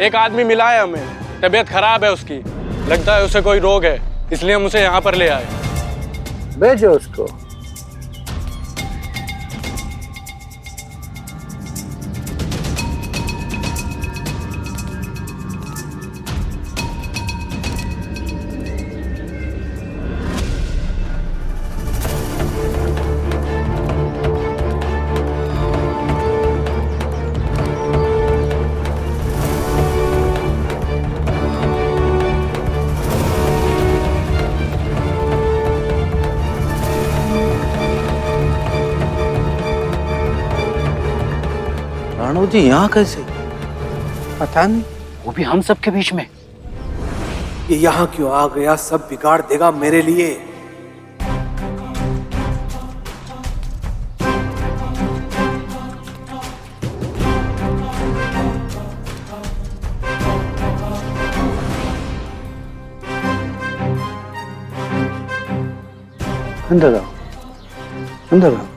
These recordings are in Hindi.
एक आदमी मिला है हमें, तबीयत खराब है उसकी, लगता है उसे कोई रोग है, इसलिए हम उसे यहाँ पर ले आए। भेजो उसको। राणू जी यहाँ कैसे? पता नहीं, वो भी हम सबके बीच में। ये यहाँ क्यों आ गया? सब बिगाड़ देगा मेरे लिए। अंदर आओ, अंदर आओ।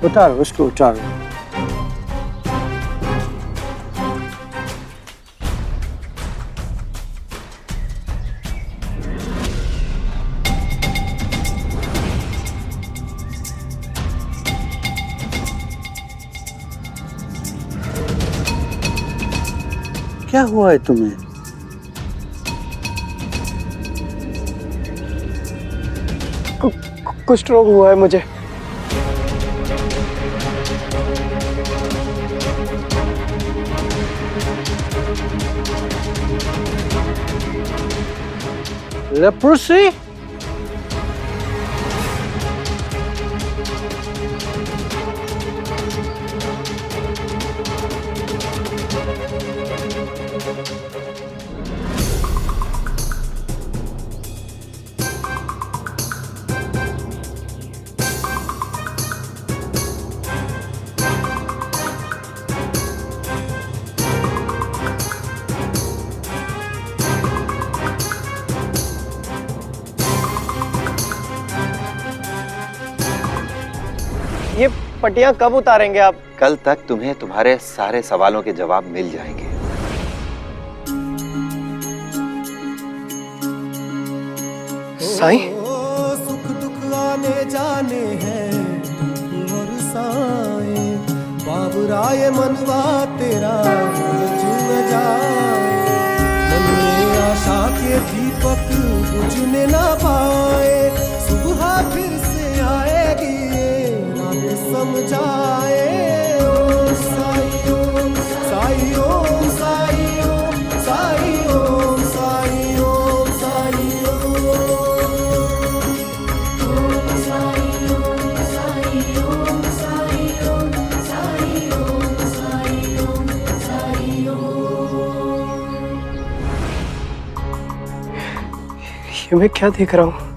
उतारो, उसको उतारो। क्या हुआ है तुम्हें? कुछ रोग हुआ है मुझे। लेप्रोसी? ये पट्टियां कब उतारेंगे आप? कल तक तुम्हें तुम्हारे सारे सवालों के जवाब मिल जाएंगे। साईं, सुख दुख आने जाने हैं और साईं, बाबुराय मनवा तेरा जुड़ जाए, मन में आशा के दीपक बुझने ना पाए, सुबह फिर से आएगी रात समझाए। ओम साईं ओम साईं ओम साईं ओम साईं ओम साईं ओम साईं ये मैं क्या देख रहा हूँ?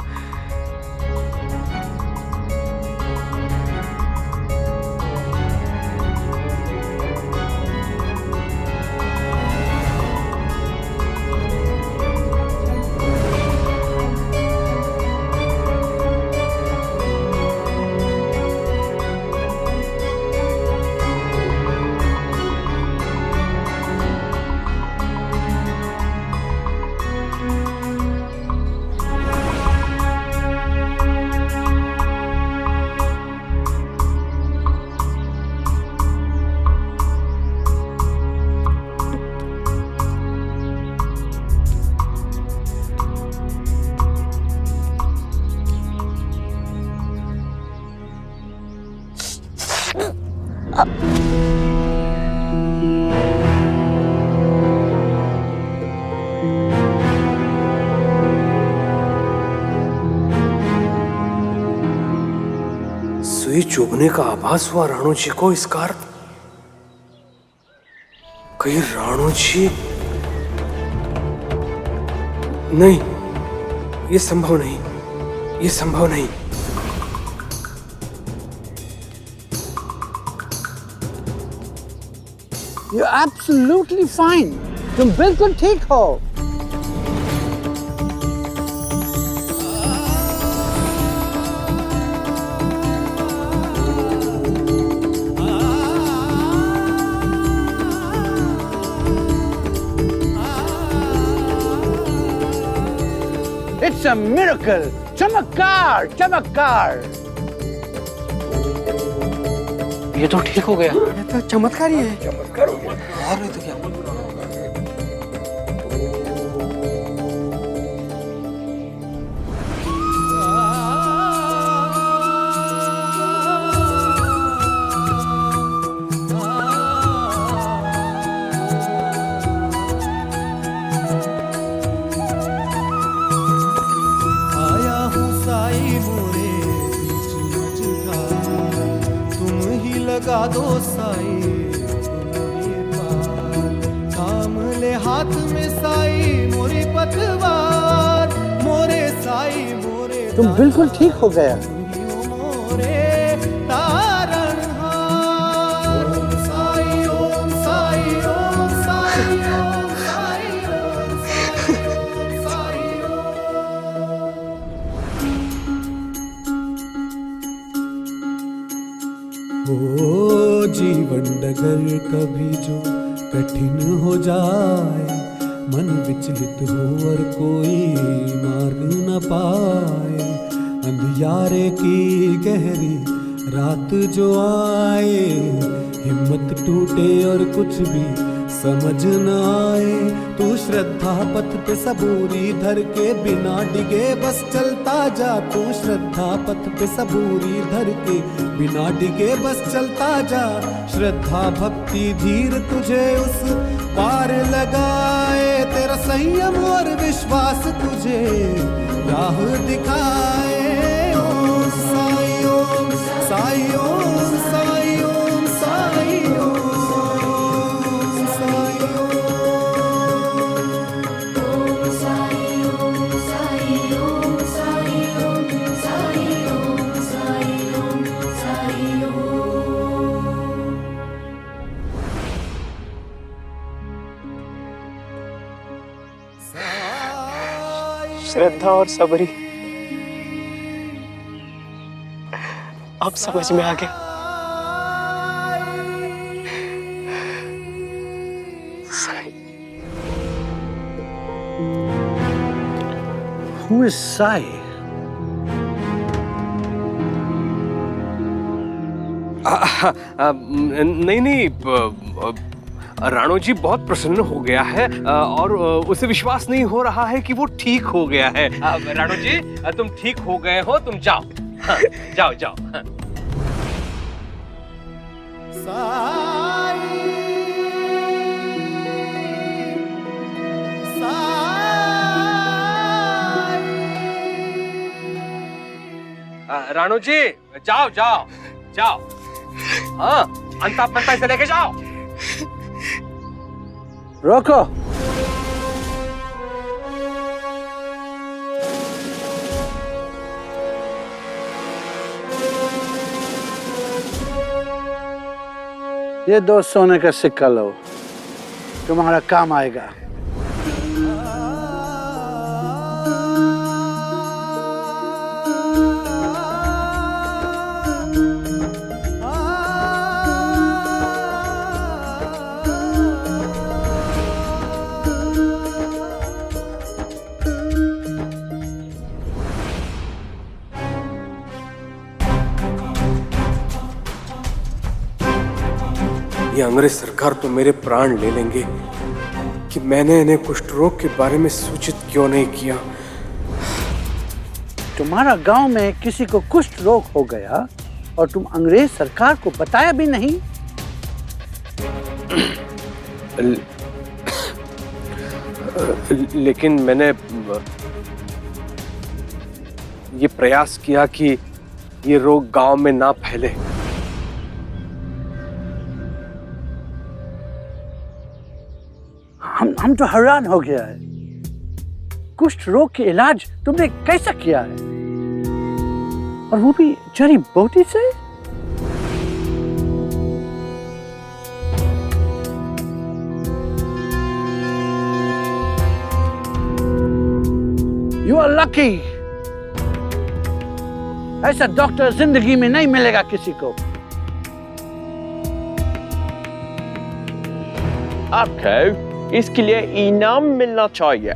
सुई चुभने का आभास हुआ राणू जी को। इसका अर्थ कहीं राणू जी? नहीं, ये संभव नहीं, ये संभव नहीं। You're absolutely fine. तुम बिल्कुल ठीक हो। It's a miracle. चमत्कार, चमत्कार. ये तो ठीक हो गया. ये तो चमत्कार ही है. चमत्कार हो गया. और नहीं तो क्या. आया हूँ साई मोरे बीच मझधार, तुम ही लगा दो साई ये पार. थाम ले हाथ में साई मोरी पतवार, मोरे साई मोरे तुम बिल्कुल ठीक हो गया. मोरे तारणहार. ओम साई ओम साई ओम साई ओम साई ओम साई ओम. ओ जीवन डगर कभी जो कठिन हो जाए, मन विचलित हो और कोई मार्ग न पाए, अंधियारे की गहरी रात जो आए, हिम्मत टूटे और कुछ भी समझ न आए, तू श्रद्धा पथ पे सबूरी धर के बिना डिगे बस चलता जा. तू श्रद्धा पथ पे सबूरी धर के बिना डिगे बस चलता जा. श्रद्धा भक्ति धीर तुझे उस पार लगाए, तेरा संयम और विश्वास तुझे राह दिखाए. ओम साई ओम साई ओम साई ओम साई ओम साई ओम. श्रद्धा और सबरी अब समझ में आ गया. Who is Sai? नहीं, राणो जी बहुत प्रसन्न हो गया है और उसे विश्वास नहीं हो रहा है कि वो ठीक हो गया है. राणो जी तुम ठीक हो गए हो, तुम जाओ. हाँ, जाओ जाओ. हाँ. राणो जी जाओ जाओ जाओ. हाँ, अंता पंता इसे लेके जाओ. रोको. ये 2 सोने का सिक्का लो, तुम्हारा काम आएगा. ये अंग्रेज सरकार तो मेरे प्राण ले लेंगे कि मैंने इन्हें कुष्ठ रोग के बारे में सूचित क्यों नहीं किया. तुम्हारा गांव में किसी को कुष्ठ रोग हो गया और तुम अंग्रेज सरकार को बताया भी नहीं. लेकिन मैंने ये प्रयास किया कि ये रोग गांव में ना फैले. हम तो हैरान हो गया है. कुष्ठ रोग के इलाज तुमने कैसा किया है, और वो भी जड़ी बूटी से. You are lucky. ऐसा डॉक्टर जिंदगी में नहीं मिलेगा किसी को. आपको इसके लिए इनाम मिलना चाहिए.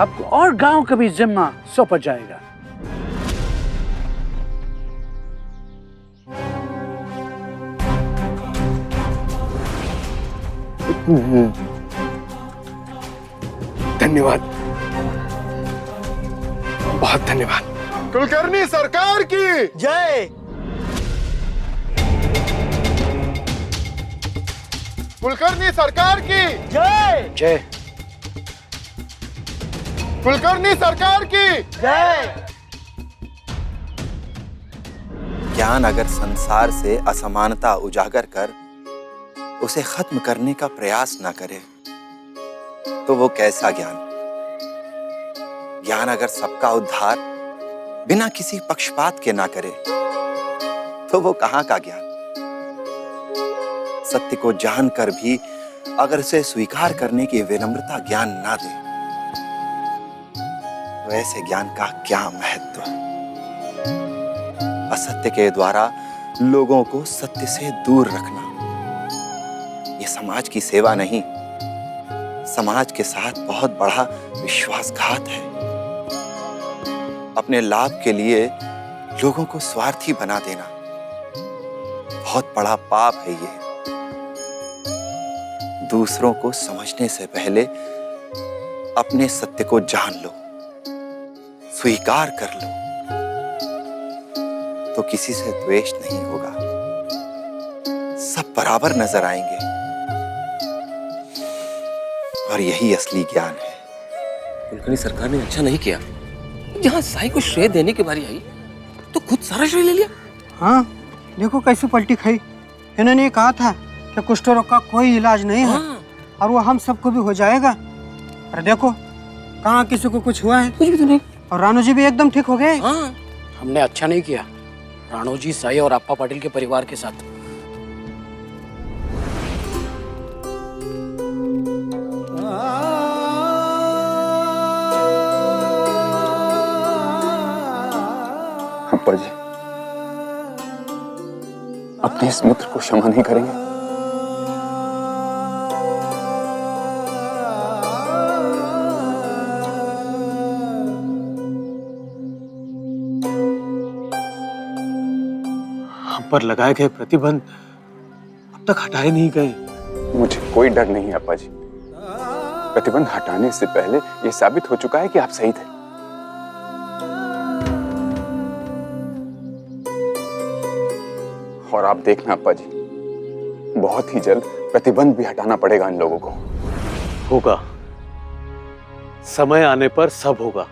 आपको और गांव का भी जिम्मा सौंपा जाएगा। धन्यवाद, बहुत धन्यवाद। कुलकर्णी सरकार की जय। कुलकर्णी सरकार की जय। जय। कुलकर्णी सरकार की जय। ज्ञान अगर संसार से असमानता उजागर कर उसे खत्म करने का प्रयास न करे तो वो कैसा ज्ञान? ज्ञान अगर सबका उद्धार बिना किसी पक्षपात के ना करे तो वो कहां का ज्ञान? सत्य को जानकर भी अगर उसे स्वीकार करने की विनम्रता ज्ञान ना दे तो ऐसे ज्ञान का क्या महत्व? असत्य के द्वारा लोगों को सत्य से दूर रखना ये समाज की सेवा नहीं, समाज के साथ बहुत बड़ा विश्वासघात है। अपने लाभ के लिए लोगों को स्वार्थी बना देना बहुत बड़ा पाप है ये। दूसरों को समझने से पहले अपने सत्य को जान लो, स्वीकार कर लो, तो किसी से द्वेष नहीं होगा, सब बराबर नजर आएंगे और यही असली ज्ञान है। कुलकर्णी सरकार ने अच्छा नहीं किया। जहाँ साई को श्रेय देने की बारी आई तो खुद सारा श्रेय ले लिया। हाँ, देखो कैसे पलटी खाई। इन्होंने कहा था कि कुष्ठ रोग का कोई इलाज नहीं है और वो हम सबको भी हो जाएगा। अरे देखो कहाँ किसी को कुछ हुआ है? कुछ भी तो नहीं। और रानू जी भी एकदम ठीक हो गए। हमने अच्छा नहीं किया। राणो जी साई और अप्पा पाटिल के परिवार के साथ। अप्पा जी अपने इस मित्र को क्षमा नहीं करेंगे? हम पर लगाए गए प्रतिबंध अब तक हटाए नहीं गए। मुझे कोई डर नहीं है अप्पा जी। प्रतिबंध हटाने से पहले यह साबित हो चुका है कि आप सही थे। और आप देखना अप्पा जी, बहुत ही जल्द प्रतिबंध भी हटाना पड़ेगा इन लोगों को। होगा, समय आने पर सब होगा,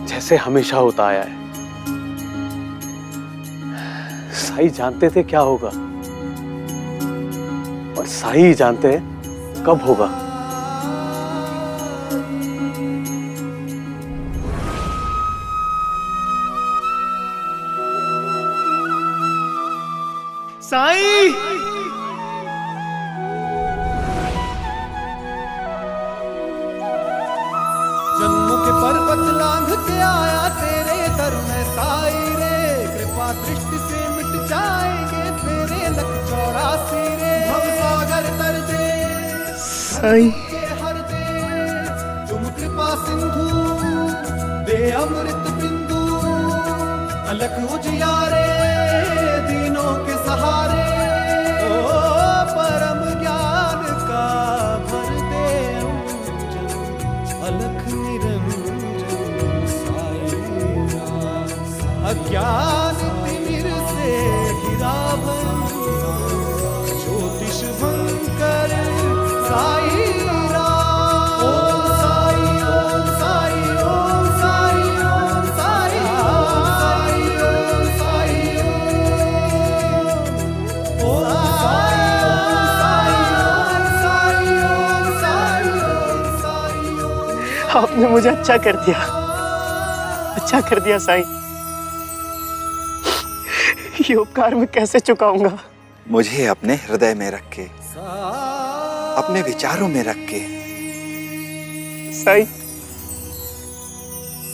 जैसे हमेशा होता आया है। साई जानते थे क्या होगा और साई जानते हैं कब होगा। साई, जन्मों के पर्वत लांघ के आया तेरे दर में साई रे। कृपा दृष्टि से मिट जाएंगे तेरे लख 84 रे। भवसागर तर दे साई हर दे, तुम कृपा सिंधु दे अमृत बिंदु। अलख उजियारे दीनों के सहारे, ओ परम ज्ञान का भर दे अलख निरंजन साई राम। अज्ञान तिमिर से गिरावन ज्योतिष भंकर साई राम। ओम साई ओम साई ओम साई ओम साई ओम साई ओम साई। आपने मुझे अच्छा कर दिया, अच्छा कर दिया साई। ये उपकार मैं कैसे चुकाऊंगा? मुझे अपने हृदय में रख के, अपने विचारों में रख के। साई,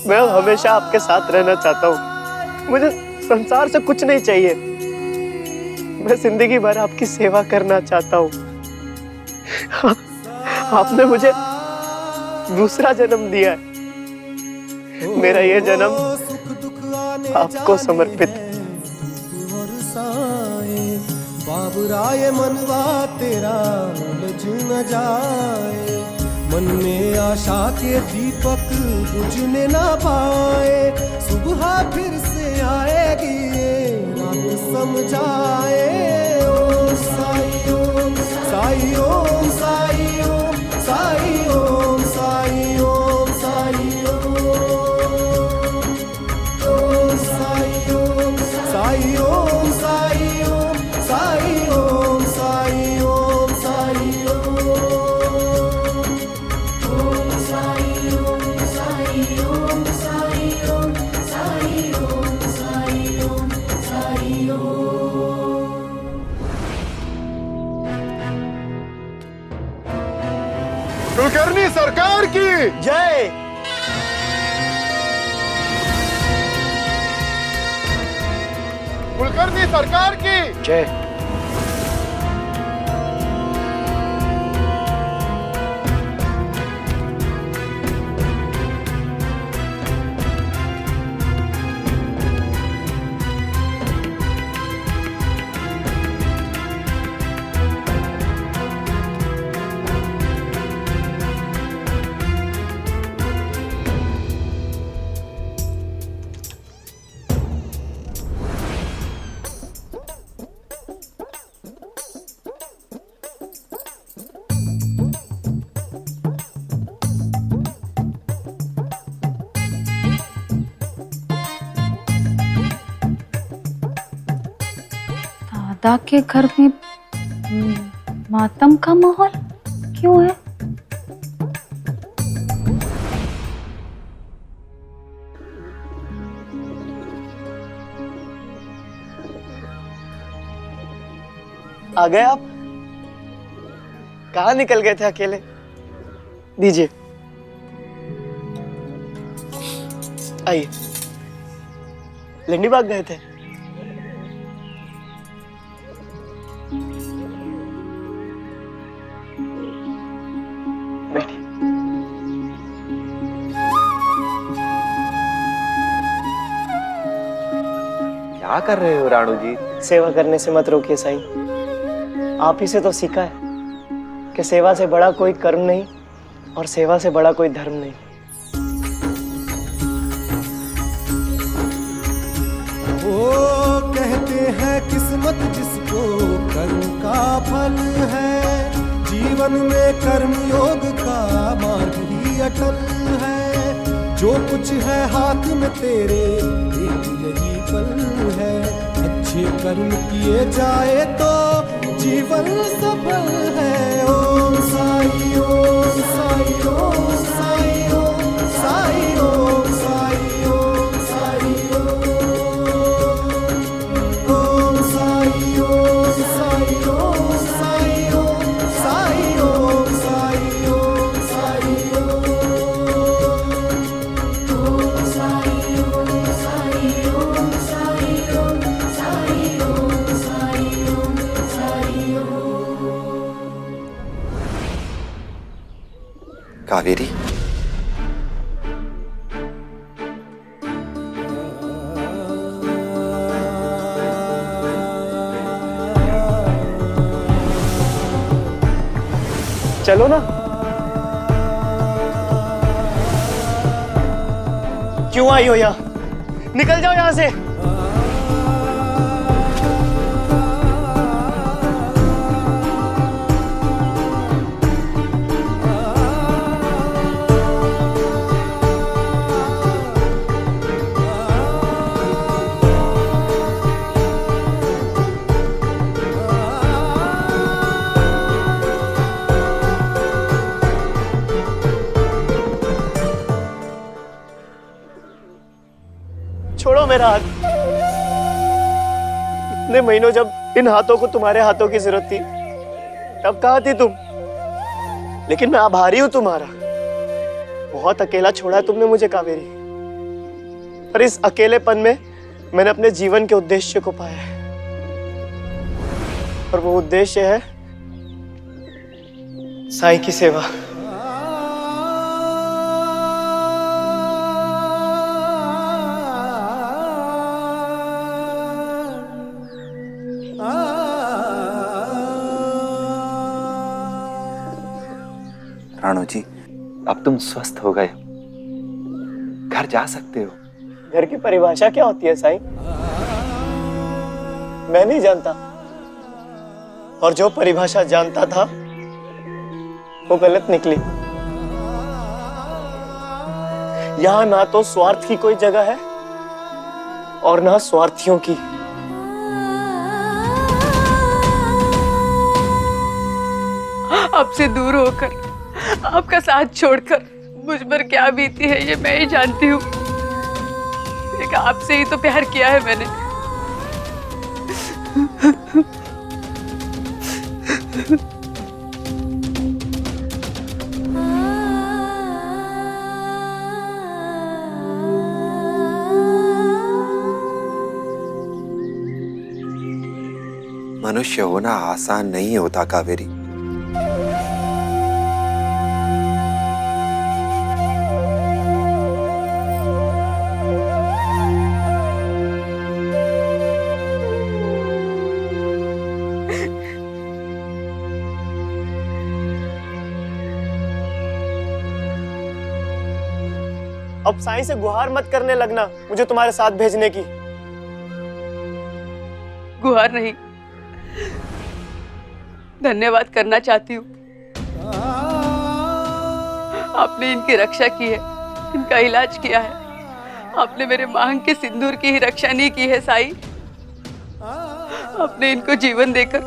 मैं हमेशा आपके साथ रहना चाहता हूँ। मुझे संसार से कुछ नहीं चाहिए। मैं जिंदगी भर आपकी सेवा करना चाहता हूँ। आपने मुझे दूसरा जन्म दिया है। मेरा ये जन्म आपको समर्पित है। बाबुराए मनवा तेरा उलझ न जाए, मन में आशा के दीपक बुझने ना पाए, सुबह फिर से आएगी ये रात समझाए। ओम साई ओम साई ओम साई ओम साई ओम साई ओम साई ओम साई ओम साई ओम साई ओम साई ओम साई ओम साई कुलकर्णी सरकार की जय। कुलकर्णी सरकार की जय। दादा के घर में मातम का माहौल क्यों है? आ गए आप? कहाँ निकल गए थे अकेले? दीजिए, आइए। लंडी बाग गए थे? बैठिए। क्या कर रहे हो राणू जी? सेवा करने से मत रोकिए साईं। आप ही से तो सीखा है कि सेवा से बड़ा कोई कर्म नहीं और सेवा से बड़ा कोई धर्म नहीं। वो कहते हैं किस्मत जिसको कर्म का फल है, जीवन में कर्म योग का मार्ग ही अटल है। जो कुछ है हाथ में तेरे एक यही पल है, अच्छे कर्म किए जाए तो जीवन सफल है। ओम साई ओम साई ओम साई ओम साई ओम साई ओम साई ओम साई ओम साई ओम साई ओम साई ओम साई ओम साई कावेरी, चलो ना। क्यों आई हो यहाँ? निकल जाओ यहाँ से। छोड़ो मेरा हाथ। इतने महीनों जब इन हाथों को तुम्हारे हाथों की जरूरत थी, तब कहाँ थी तुम? लेकिन मैं आभारी हूं तुम्हारा। बहुत अकेला छोड़ा है तुमने मुझे कावेरी, पर इस अकेलेपन में मैंने अपने जीवन के उद्देश्य को पाया है, और वो उद्देश्य है साईं की सेवा। राणो जी, अब तुम स्वस्थ हो गए, घर जा सकते हो। घर की परिभाषा क्या होती है साईं? मैं नहीं जानता, और जो परिभाषा जानता था वो गलत निकली। यहाँ ना तो स्वार्थ की कोई जगह है और ना स्वार्थियों की। आपसे दूर होकर, आपका साथ छोड़कर मुझ पर क्या बीती है ये मैं ही जानती हूँ। एक आपसे ही तो प्यार किया है मैंने। मनुष्य होना आसान नहीं होता कावेरी। अब साईं से गुहार मत करने लगना मुझे तुम्हारे साथ भेजने की। गुहार नहीं, धन्यवाद करना चाहती हूँ। आपने इनकी रक्षा की है, इनका इलाज किया है। आपने मेरे मांग के सिंदूर की ही रक्षा नहीं की है साईं। आपने इनको जीवन देकर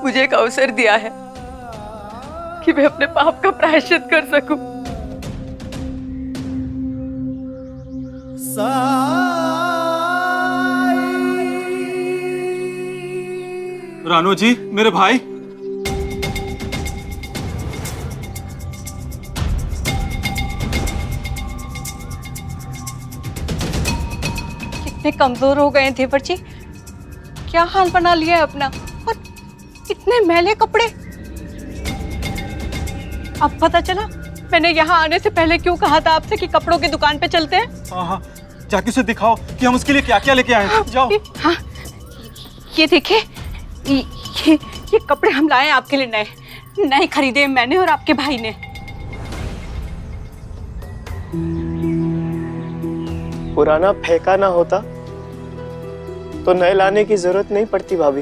मुझे एक अवसर दिया है कि मैं अपने पाप का प्रायश्चित कर सकूं। रानू जी, मेरे भाई। कितने कमजोर हो गए थे देवर जी, क्या हाल बना लिया है अपना, और इतने मैले कपड़े। अब पता चला मैंने यहाँ आने से पहले क्यों कहा था आपसे कि कपड़ों की दुकान पे चलते हैं। हाँ, जाके उसे दिखाओ कि हम उसके लिए क्या क्या लेके आए हैं। जाओ। हाँ, ये देखिए, ये कपड़े हम लाए आपके लिए, नए नए खरीदे मैंने और आपके भाई ने। पुराना फेंका ना होता तो नए लाने की जरूरत नहीं पड़ती भाभी।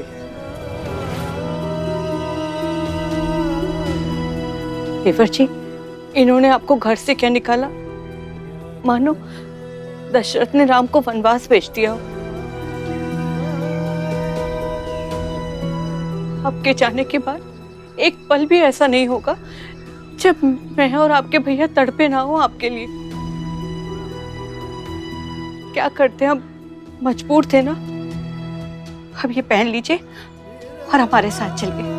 देवर जी, इन्होंने आपको घर से क्या निकाला, मानो दशरथ ने राम को वनवास भेज दिया हो। आपके जाने के बाद एक पल भी ऐसा नहीं होगा जब मैं और आपके भैया तड़पे ना हो आपके लिए। क्या करते हम मजबूर थे ना। अब ये पहन लीजिए और हमारे साथ चलिए।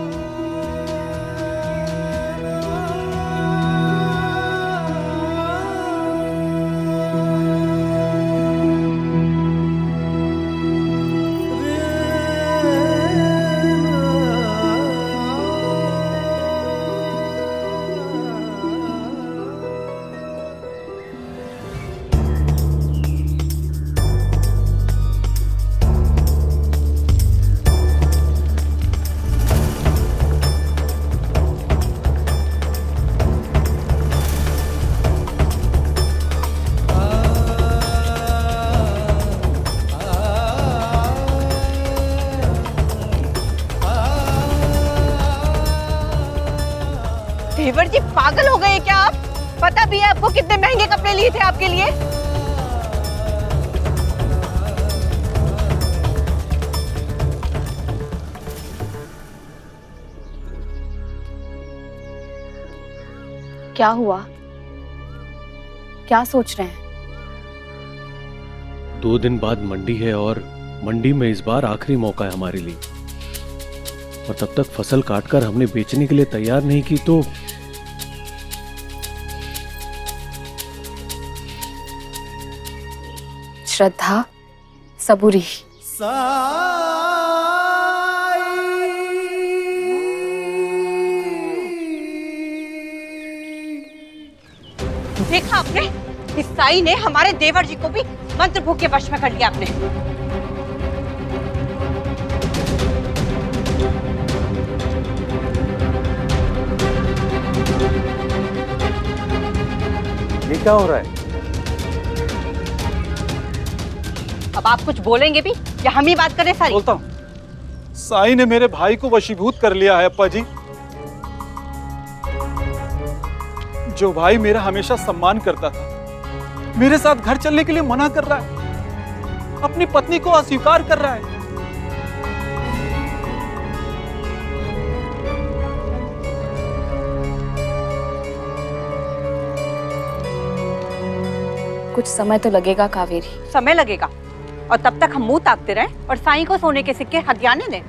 देवर जी, पागल हो गए क्या आप? पता भी है आपको कितने महंगे कपड़े लिए थे आपके लिए? क्या हुआ? क्या सोच रहे हैं? 2 दिन बाद मंडी है और मंडी में इस बार आखिरी मौका है हमारे लिए, और तब तक फसल काटकर हमने बेचने के लिए तैयार नहीं की तो श्रद्धा, सबूरी। देखा आपने, इस साई ने हमारे देवर जी को भी मंत्र भूख के वश में कर लिया आपने। क्या हो रहा है? अब आप कुछ बोलेंगे भी या हम ही बात करें सारी? बोलता हूँ। साईं ने मेरे भाई को वशीभूत कर लिया है अप्पा जी। जो भाई मेरा हमेशा सम्मान करता था, मेरे साथ घर चलने के लिए मना कर रहा है, अपनी पत्नी को अस्वीकार कर रहा है। कुछ समय तो लगेगा कावेरी। समय लगेगा और तब तक हम मुंह ताकते रहें और साईं को सोने के सिक्के हथियाने दें।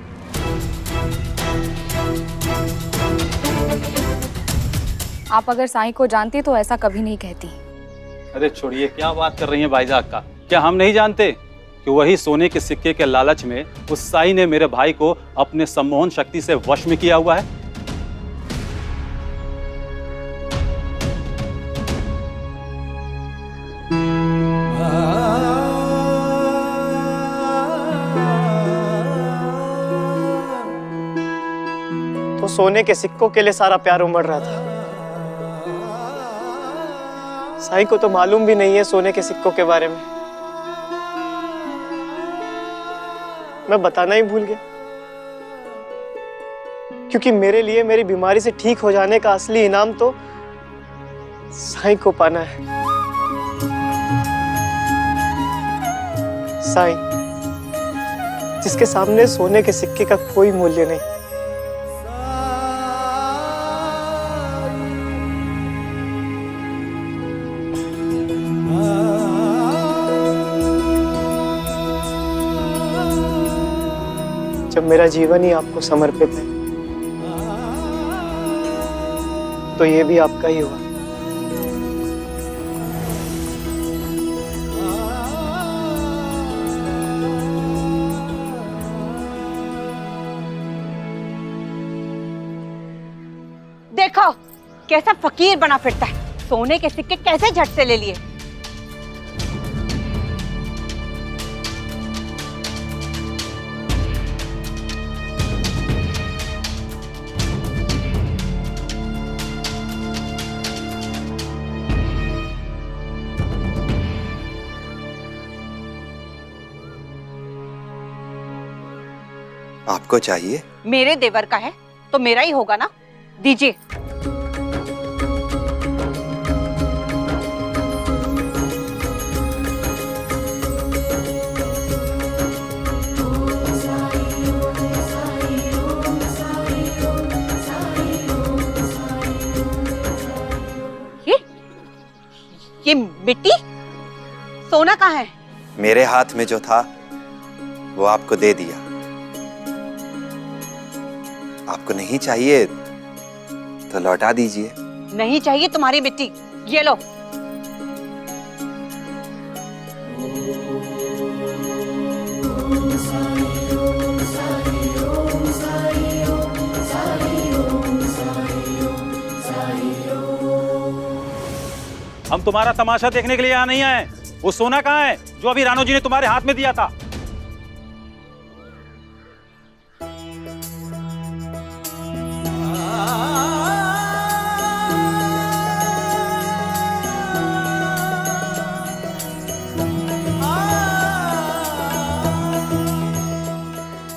आप अगर साईं को जानती तो ऐसा कभी नहीं कहती। अरे छोड़िए, क्या बात कर रही हैं भाईजान का? क्या हम नहीं जानते कि वही सोने के सिक्के के लालच में उस साईं ने मेरे भाई को अपने सम्मोहन शक्ति से वश में किया हुआ है? तो सोने के सिक्कों के लिए सारा प्यार उमड़ रहा था। साईं को तो मालूम भी नहीं है सोने के सिक्कों के बारे में। मैं बताना ही भूल गया, क्योंकि मेरे लिए मेरी बीमारी से ठीक हो जाने का असली इनाम तो साईं को पाना है। साईं, जिसके सामने सोने के सिक्के का कोई मूल्य नहीं। जब मेरा जीवन ही आपको समर्पित है, तो ये भी आपका ही हुआ। देखो कैसा फकीर बना फिरता है, सोने के सिक्के कैसे झट से ले लिए। आपको चाहिए? मेरे देवर का है तो मेरा ही होगा ना, दीजिए। ये मिट्टी? सोना कहाँ है? मेरे हाथ में जो था वो आपको दे दिया। आपको नहीं चाहिए तो लौटा दीजिए। नहीं चाहिए तुम्हारी मिट्टी, ये लो। हम तुम्हारा तमाशा देखने के लिए यहाँ नहीं आए। वो सोना कहाँ है जो अभी राणो जी ने तुम्हारे हाथ में दिया था?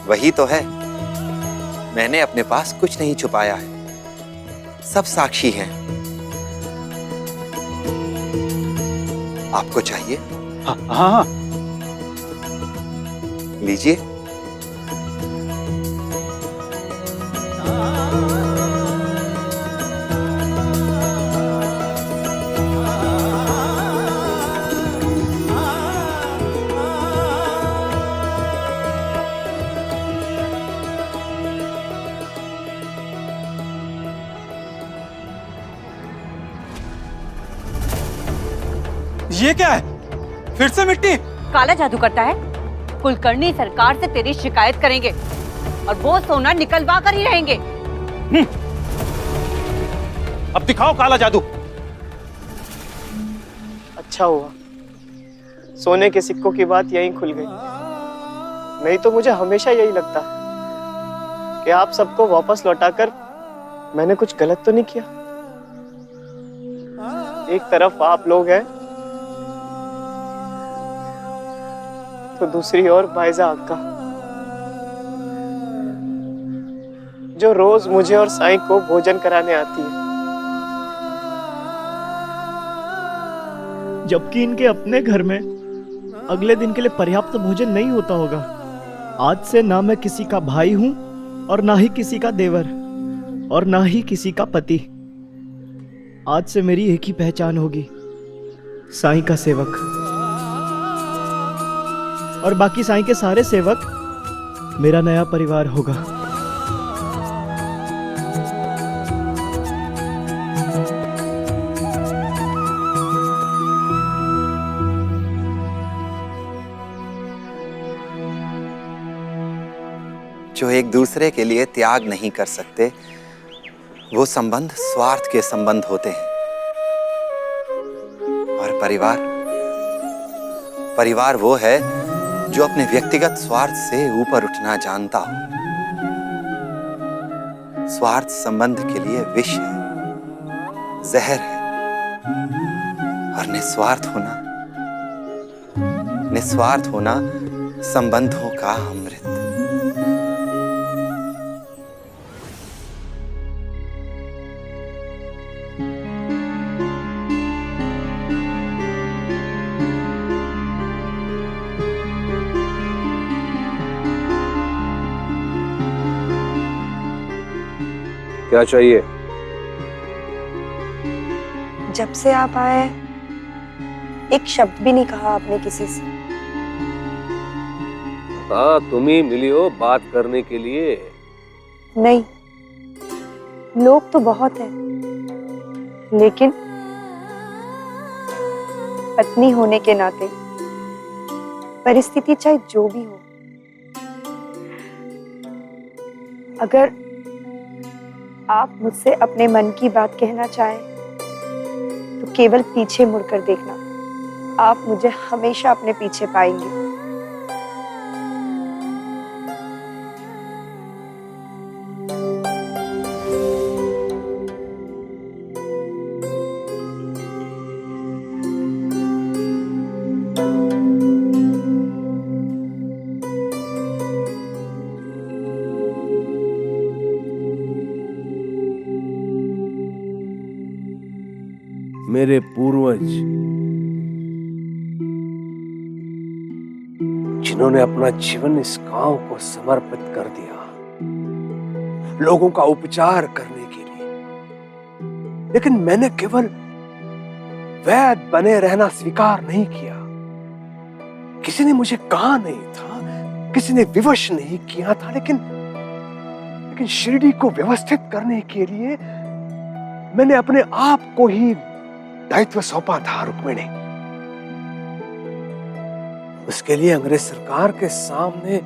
वही तो है। मैंने अपने पास कुछ नहीं छुपाया है, सब साक्षी हैं। आपको चाहिए? हाँ हाँ, लीजिए। ये क्या है? फिर से मिट्टी? काला जादू करता है। कुलकर्णी सरकार से तेरी शिकायत करेंगे और वो सोना निकलवा कर ही रहेंगे। अब दिखाओ काला जादू। अच्छा हुआ सोने के सिक्कों की बात यहीं खुल गई, नहीं तो मुझे हमेशा यही लगता कि आप सबको वापस लौटाकर मैंने कुछ गलत तो नहीं किया। एक तरफ आप लोग हैं तो दूसरी ओर बाइजा अक्का, जो रोज मुझे और साईं को भोजन कराने आती है, जबकि इनके अपने घर में अगले दिन के लिए पर्याप्त भोजन नहीं होता होगा। आज से ना मैं किसी का भाई हूं और ना ही किसी का देवर और ना ही किसी का पति। आज से मेरी एक ही पहचान होगी, साईं का सेवक। और बाकी साईं के सारे सेवक मेरा नया परिवार होगा। जो एक दूसरे के लिए त्याग नहीं कर सकते, वो संबंध स्वार्थ के संबंध होते हैं। और परिवार वो है जो अपने व्यक्तिगत स्वार्थ से ऊपर उठना जानता हो। स्वार्थ संबंध के लिए विष है, जहर है, और निस्वार्थ होना संबंधों का अमृत। क्या चाहिए? जब से आप आए एक शब्द भी नहीं कहा आपने किसी से। हाँ, तुम ही मिली हो बात करने के लिए। नहीं, लोग तो बहुत हैं, लेकिन पत्नी होने के नाते परिस्थिति चाहे जो भी हो, अगर आप मुझसे अपने मन की बात कहना चाहें तो केवल पीछे मुड़कर देखना, आप मुझे हमेशा अपने पीछे पाएंगे। मेरे पूर्वज जिन्होंने अपना जीवन इस गांव को समर्पित कर दिया, लोगों का उपचार करने के लिए, लेकिन मैंने केवल वैद्य बने रहना स्वीकार नहीं किया। किसी ने मुझे कहा नहीं था, किसी ने विवश नहीं किया था, लेकिन शिरडी को व्यवस्थित करने के लिए मैंने अपने आप को ही दायित्व सौंपा था रुक्मिणी। उसके लिए अंग्रेज सरकार के सामने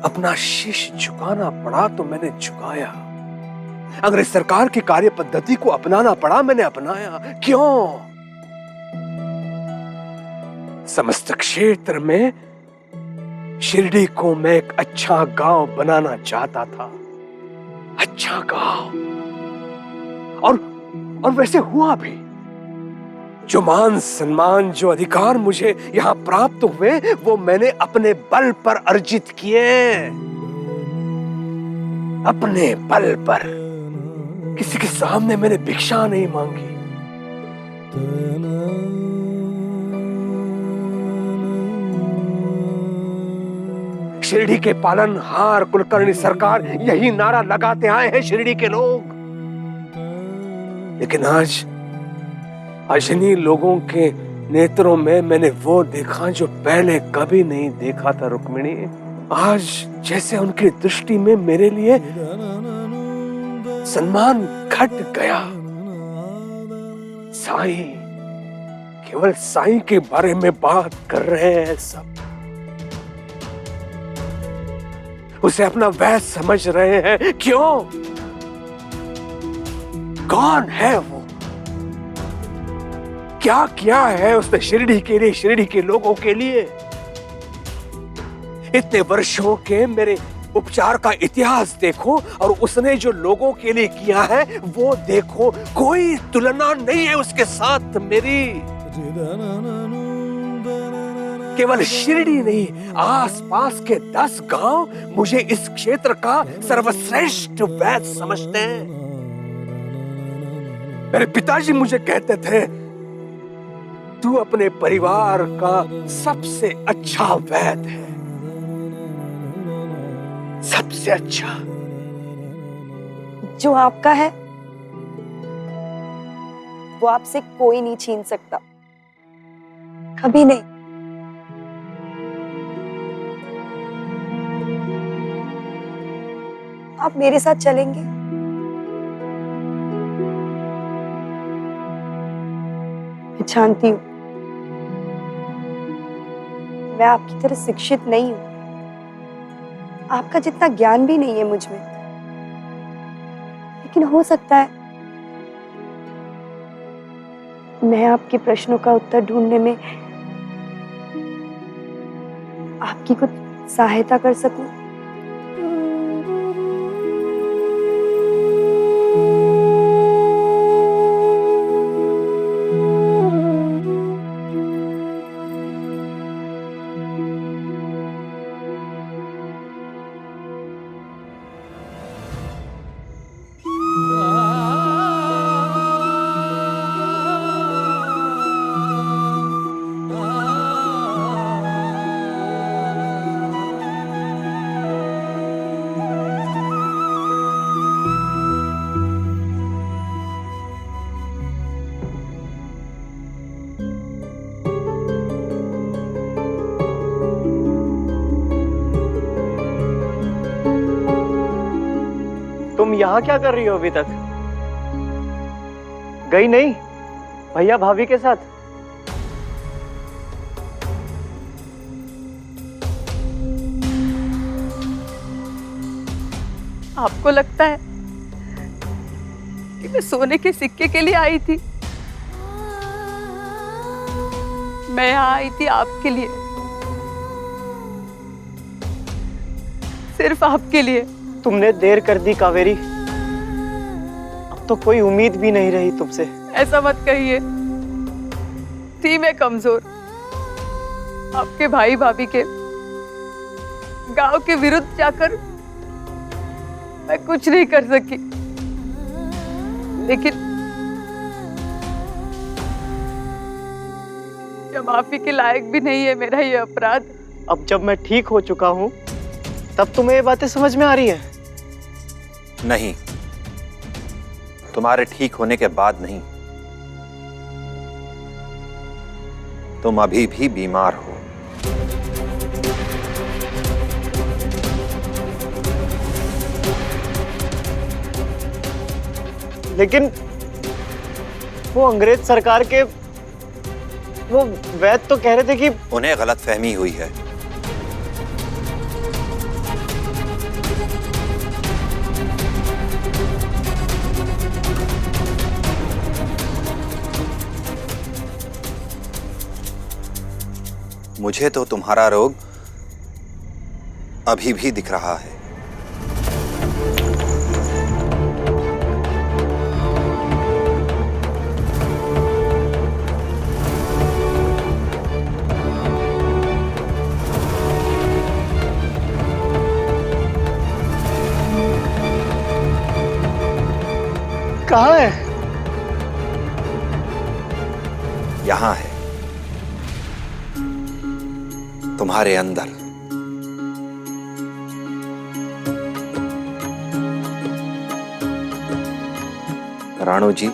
अपना शीश झुकाना पड़ा तो मैंने झुकाया। अंग्रेज सरकार की कार्य पद्धति को अपनाना पड़ा, मैंने अपनाया। क्यों? समस्त क्षेत्र में शिरडी को मैं एक अच्छा गांव बनाना चाहता था, अच्छा गांव। और वैसे हुआ भी। जो मान सम्मान, जो अधिकार मुझे यहां प्राप्त हुए, वो मैंने अपने बल पर अर्जित किए, अपने बल पर। किसी के सामने मैंने भिक्षा नहीं मांगी। शिरडी के पालनहार कुलकर्णी सरकार यही नारा लगाते आए हैं शिरडी के लोग। लेकिन आज इन्हीं लोगों के नेत्रों में मैंने वो देखा जो पहले कभी नहीं देखा था रुक्मिणी। आज जैसे उनकी दृष्टि में मेरे लिए सम्मान घट गया। साईं, केवल साईं के बारे में बात कर रहे हैं सब। उसे अपना वैद्य समझ रहे हैं। क्यों? कौन है वो? क्या किया है उसने शिरडी के लिए, शिरडी के लोगों के लिए? इतने वर्षों के मेरे उपचार का इतिहास देखो और उसने जो लोगों के लिए किया है वो देखो। कोई तुलना नहीं है उसके साथ मेरी। केवल शिरडी नहीं, आसपास के 10 गांव मुझे इस क्षेत्र का सर्वश्रेष्ठ वैद्य समझते हैं। मेरे पिताजी मुझे कहते थे, तू अपने परिवार का सबसे अच्छा वैद्य है, सबसे अच्छा। जो आपका है वो आपसे कोई नहीं छीन सकता, कभी नहीं। आप मेरे साथ चलेंगे? मैं जानती हूं मैं आपकी तरह शिक्षित नहीं हूं, आपका जितना ज्ञान भी नहीं है मुझ में, लेकिन हो सकता है मैं आपके प्रश्नों का उत्तर ढूंढने में आपकी कुछ सहायता कर सकूं। तुम यहाँ क्या कर रही हो अभी तक? गई नहीं भैया भाभी के साथ? आपको लगता है कि मैं सोने के सिक्के के लिए आई थी? मैं यहाँ आई थी आपके लिए, सिर्फ आपके लिए। तुमने देर कर दी कावेरी, अब तो कोई उम्मीद भी नहीं रही तुमसे। ऐसा मत कहिए, थी मैं कमजोर। आपके भाई भाभी के गांव के विरुद्ध जाकर मैं कुछ नहीं कर सकी, लेकिन ये माफी के लायक भी नहीं है मेरा ये अपराध। अब जब मैं ठीक हो चुका हूँ तब तुम्हें ये बातें समझ में आ रही है? नहीं, तुम्हारे ठीक होने के बाद नहीं, तुम अभी भी बीमार हो। लेकिन वो अंग्रेज सरकार के वो वैद्य तो कह रहे थे कि उन्हें गलतफहमी हुई है। मुझे तो तुम्हारा रोग अभी भी दिख रहा है। कहाँ है? यहां है, तुम्हारे अंदर। राणो जी,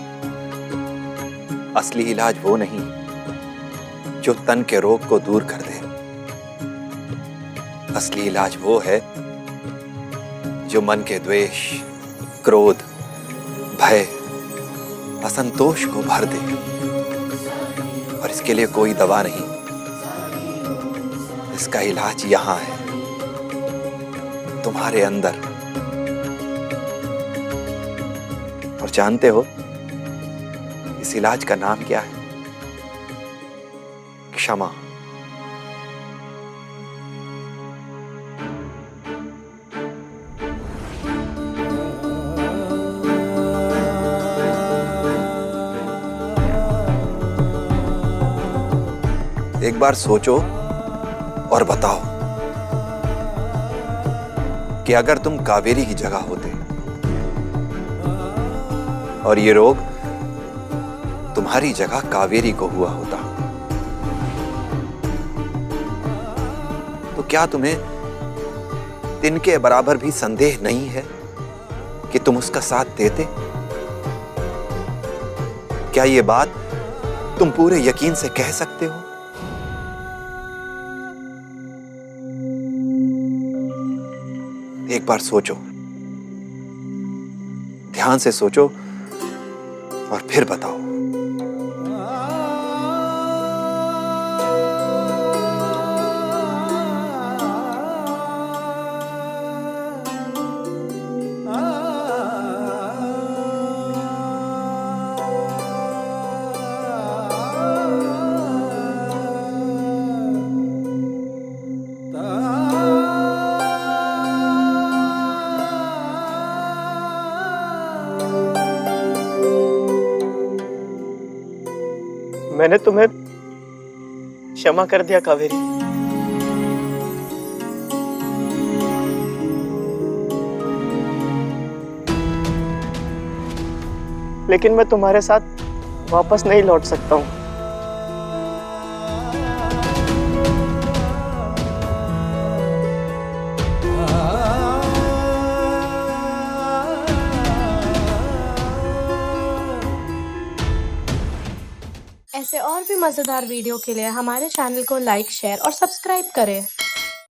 असली इलाज वो नहीं जो तन के रोग को दूर कर दे। असली इलाज वो है जो मन के द्वेष, क्रोध, भय, असंतोष को भर दे। और इसके लिए कोई दवा नहीं, इसका इलाज यहां है, तुम्हारे अंदर। और जानते हो इस इलाज का नाम क्या है? क्षमा। एक बार सोचो और बताओ कि अगर तुम कावेरी की जगह होते और ये रोग तुम्हारी जगह कावेरी को हुआ होता, तो क्या तुम्हें तिनके बराबर भी संदेह नहीं है कि तुम उसका साथ देते? क्या ये बात तुम पूरे यकीन से कह सकते हो? एक बार सोचो, ध्यान से सोचो और फिर बताओ। मैंने तुम्हें क्षमा कर दिया कावेरी। लेकिन मैं तुम्हारे साथ वापस नहीं लौट सकता हूँ। ऐसे और भी मज़ेदार वीडियो के लिए हमारे चैनल को लाइक, शेयर और सब्सक्राइब करें।